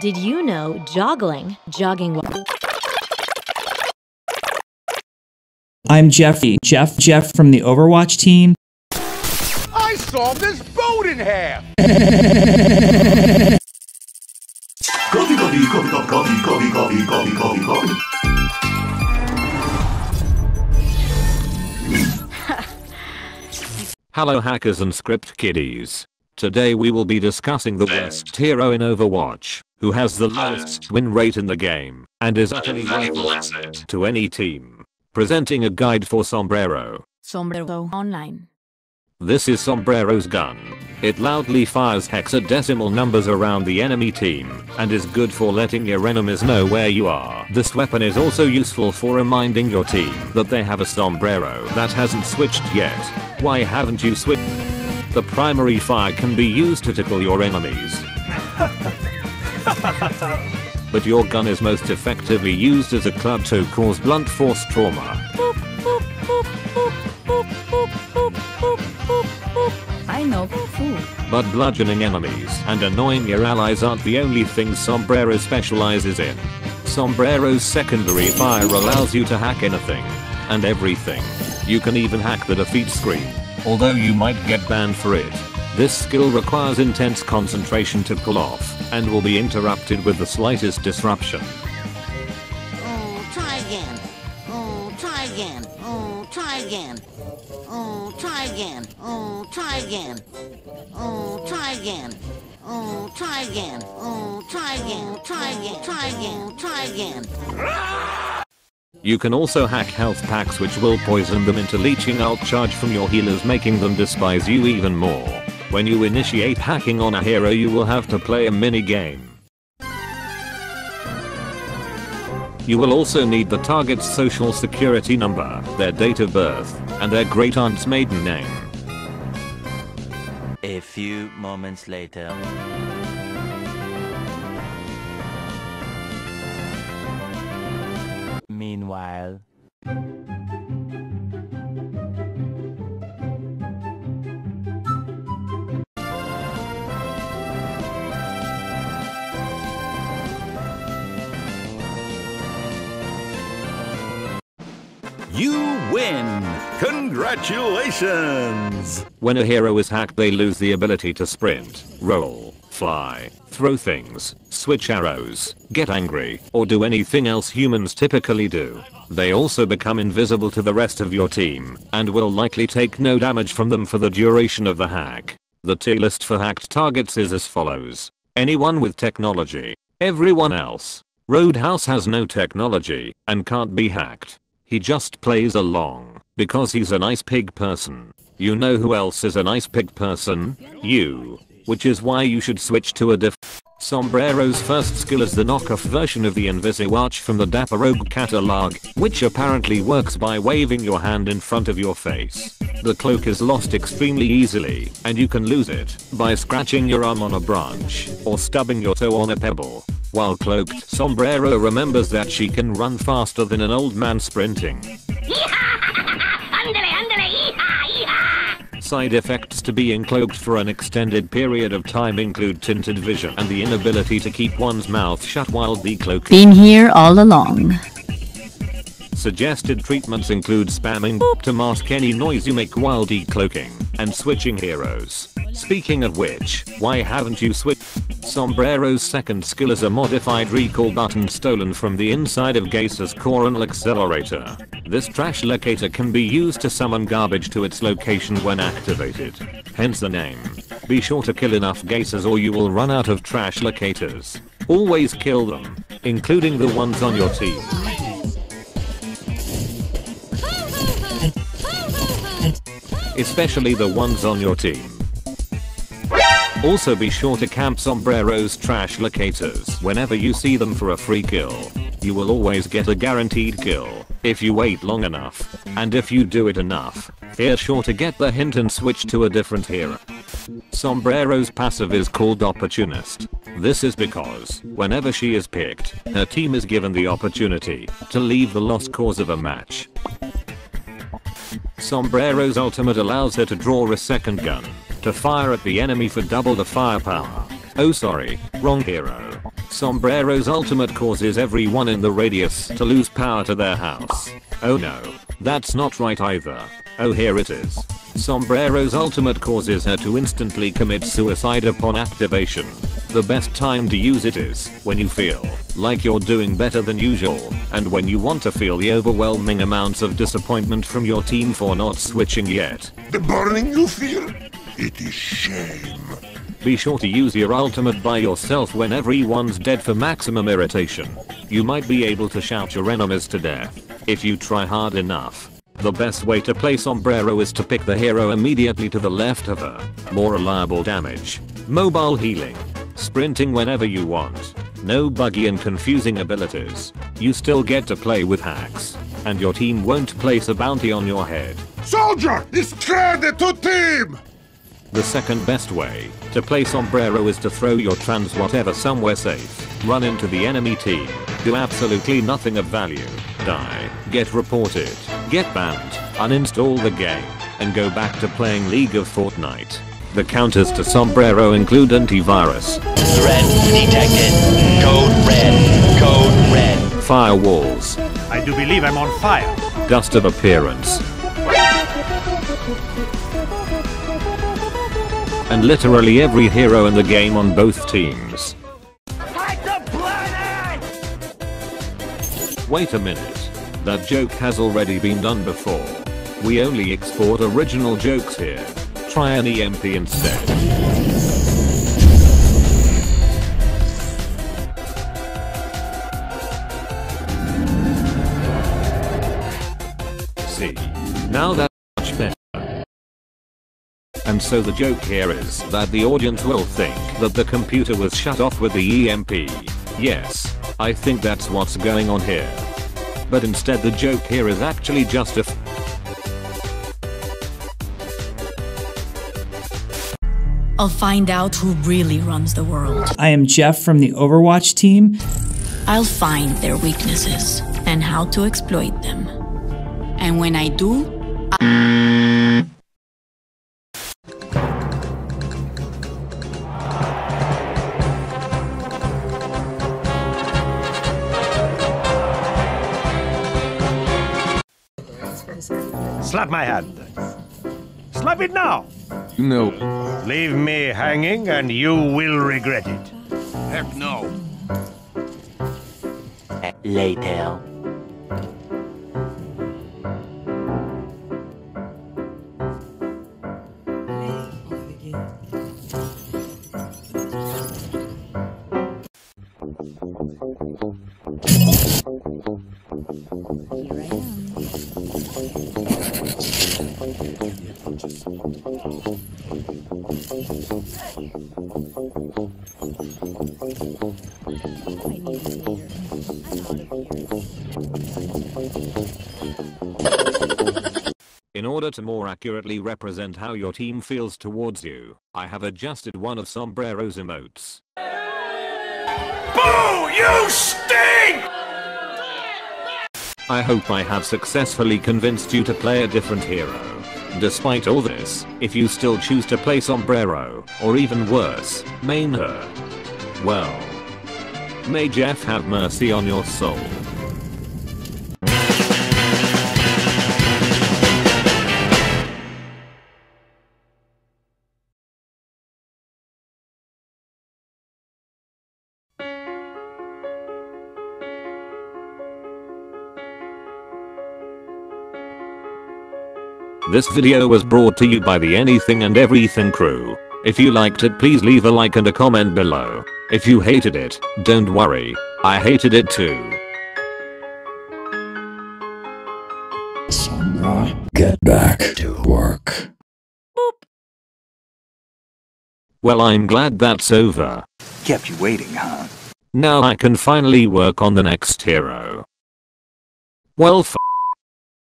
Did you know jogging? I'm Jeffy. Jeff from the Overwatch team. I saw this boat in half! Coffee. Hello hackers and script kiddies. Today we will be discussing the worst hero in Overwatch, who has the lowest win rate in the game, and is utterly worthless to any team. Presenting a guide for Sombrero. Sombra online. This is Sombrero's gun. It loudly fires hexadecimal numbers around the enemy team, and is good for letting your enemies know where you are. This weapon is also useful for reminding your team that they have a sombrero that hasn't switched yet. Why haven't you switched? The primary fire can be used to tickle your enemies. But your gun is most effectively used as a club to cause blunt force trauma. I know, But bludgeoning enemies and annoying your allies aren't the only things Sombrero specializes in. Sombrero's secondary fire allows you to hack anything and everything. You can even hack the defeat screen, although you might get banned for it. This skill requires intense concentration to pull off, and will be interrupted with the slightest disruption. Try again. Try again. Try again. Try again. Try again. Try again. Try again. Try again. Try again. Try again. Try again. You can also hack health packs, which will poison them into leeching out charge from your healers, making them despise you even more. When you initiate hacking on a hero, you will have to play a mini game. You will also need the target's social security number, their date of birth, and their great aunt's maiden name. A few moments later. Meanwhile. You win! Congratulations! When a hero is hacked, they lose the ability to sprint, roll, fly, throw things, switch arrows, get angry, or do anything else humans typically do. They also become invisible to the rest of your team, and will likely take no damage from them for the duration of the hack. The tier list for hacked targets is as follows. Anyone with technology. Everyone else. Roadhouse has no technology, and can't be hacked. He just plays along, because he's a nice pig person. You know who else is a nice pig person? You. Which is why you should switch to a Sombrero's first skill is the knockoff version of the Invisiwatch from the Dapper Rogue catalog, which apparently works by waving your hand in front of your face. The cloak is lost extremely easily, and you can lose it by scratching your arm on a branch, or stubbing your toe on a pebble. While cloaked, Sombrero remembers that she can run faster than an old man sprinting. Side effects to being cloaked for an extended period of time include tinted vision and the inability to keep one's mouth shut while decloaking. Been here all along. Suggested treatments include spamming boop to mask any noise you make while decloaking, and switching heroes. Speaking of which, why haven't you switched? Sombrero's second skill is a modified recall button stolen from the inside of Gase's coronal accelerator. This trash locator can be used to summon garbage to its location when activated. Hence the name. Be sure to kill enough Gases or you will run out of trash locators. Always kill them, including the ones on your team. Especially the ones on your team. Also be sure to camp Sombrero's trash locators whenever you see them for a free kill. You will always get a guaranteed kill if you wait long enough, and if you do it enough, be sure to get the hint and switch to a different hero. Sombrero's passive is called Opportunist. This is because, whenever she is picked, her team is given the opportunity to leave the lost cause of a match. Sombrero's ultimate allows her to draw a second gun to fire at the enemy for double the firepower. Oh sorry, wrong hero. Sombrero's ultimate causes everyone in the radius to lose power to their house. Oh no, that's not right either. Oh, here it is. Sombrero's ultimate causes her to instantly commit suicide upon activation. The best time to use it is when you feel like you're doing better than usual, and when you want to feel the overwhelming amounts of disappointment from your team for not switching yet. The burning you feel? It is shame. Be sure to use your ultimate by yourself when everyone's dead for maximum irritation. You might be able to shout your enemies to death if you try hard enough. The best way to play Sombrero is to pick the hero immediately to the left of her. More reliable damage, mobile healing, sprinting whenever you want, no buggy and confusing abilities. You still get to play with hacks, and your team won't place a bounty on your head. Soldier is traded to team! The second best way to play Sombrero is to throw your trans whatever somewhere safe, run into the enemy team, do absolutely nothing of value, die, get reported, get banned, uninstall the game, and go back to playing League of Fortnite. The counters to Sombrero include antivirus, Threat detected. Code red. Code red. firewalls, I do believe I'm on fire. dust of appearance, and literally every hero in the game on both teams. Wait a minute. That joke has already been done before. We only export original jokes here. Try an EMP instead. See? Now that's much better. And so the joke here is that the audience will think that the computer was shut off with the EMP. Yes, I think that's what's going on here. But instead the joke here is actually just a I'll find out who really runs the world. I am Jeff from the Overwatch team. I'll find their weaknesses and how to exploit them. And when I do, Slap my hand. Slap it now. No. Leave me hanging and you will regret it. Heck no. Later. In order to more accurately represent how your team feels towards you, I have adjusted one of Sombrero's emotes. Boo! You stink! I hope I have successfully convinced you to play a different hero. Despite all this, if you still choose to play Sombrero, or even worse, main her, well, may Jeff have mercy on your soul. This video was brought to you by the Anything and Everything crew. If you liked it, please leave a like and a comment below. If you hated it, don't worry, I hated it too. Sombra, get back to work. Well, I'm glad that's over. Kept you waiting, huh? Now I can finally work on the next hero. Well,